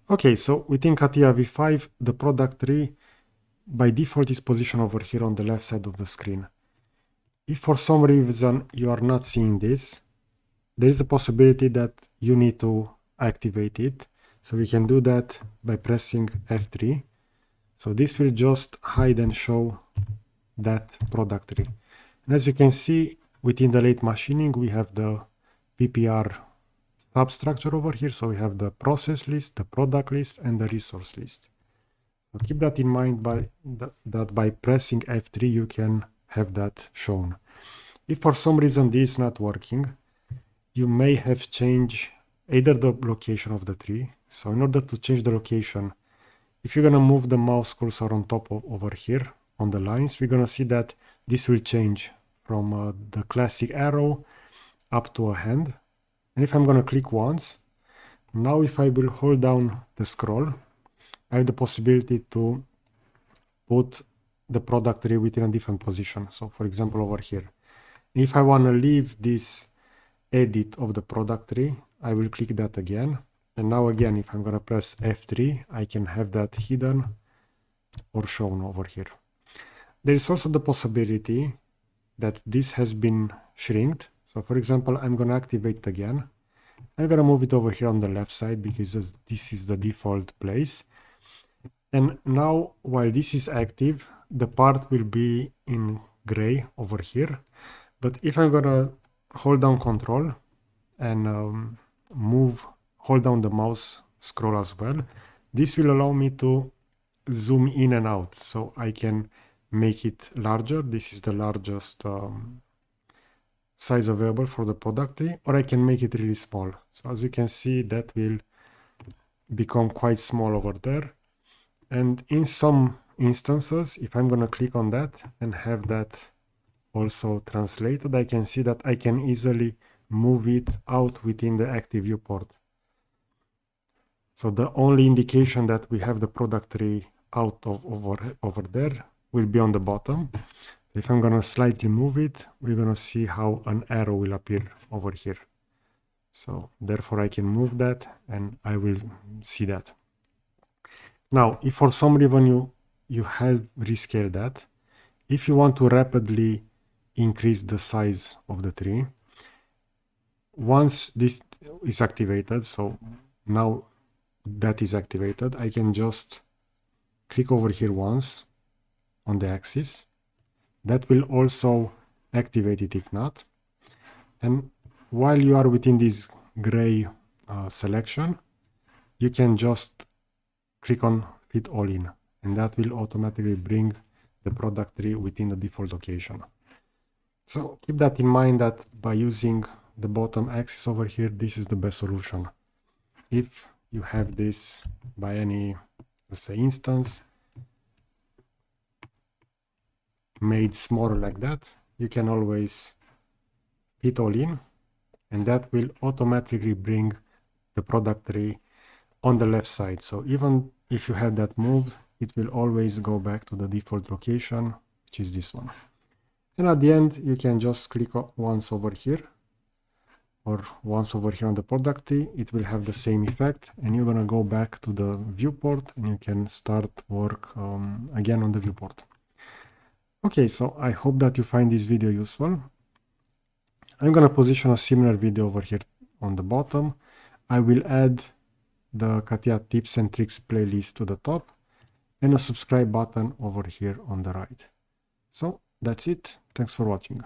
Okay, so within CATIA V5, the product tree by default is positioned over here on the left side of the screen. If for some reason you are not seeing this, there is a possibility that you need to activate it. So we can do that by pressing F3. So this will just hide and show that product tree. And as you can see, within the late machining, we have the PPR substructure over here. So we have the process list, the product list, and the resource list. So keep that in mind that by pressing F3, you can have that shown. If for some reason this is not working, you may have changed either the location of the tree. So in order to change the location, if you're going to move the mouse cursor on top of over here on the lines, we're going to see that this will change from the classic arrow up to a hand. And if I'm going to click once, now if I will hold down the scroll, I have the possibility to put the product tree within a different position. So for example, over here. If I want to leave this edit of the product tree, I will click that again. And now again, if I'm going to press F3, I can have that hidden or shown over here. There is also the possibility that this has been shrinked. So for example, I'm going to activate it again. I'm going to move it over here on the left side because this is the default place. And now while this is active, the part will be in gray over here. But if I'm going to hold down Control and hold down the mouse scroll as well, this will allow me to zoom in and out. So I can make it larger. This is the largest size available for the product tree, or I can make it really small. So as you can see, that will become quite small over there. And in some instances, if I'm going to click on that and have that also translated, I can see that I can easily move it out within the active viewport. So the only indication that we have the product tree out of over there will be on the bottom. If I'm going to slightly move it, we're going to see how an arrow will appear over here. So therefore I can move that and I will see that. Now, if for some reason you have rescaled that, if you want to rapidly increase the size of the tree, once this is activated, so now that is activated, I can just click over here once on the axis. That will also activate it if not. And while you are within this gray selection, you can just click on Fit All In, and that will automatically bring the product tree within the default location. So keep that in mind that by using the bottom axis over here, this is the best solution. If you have this by any, let's say, instance made smaller like that, you can always Fit All In, and that will automatically bring the product tree on the left side. So even if you have that moved, it will always go back to the default location, which is this one. And at the end, you can just click once over here or once over here on the product tree. It will have the same effect, and you're going to go back to the viewport and you can start work again on the viewport. Okay, so I hope that you find this video useful. I'm going to position a similar video over here on the bottom. I will add the CATIA tips and tricks playlist to the top and a subscribe button over here on the right. So that's it. Thanks for watching.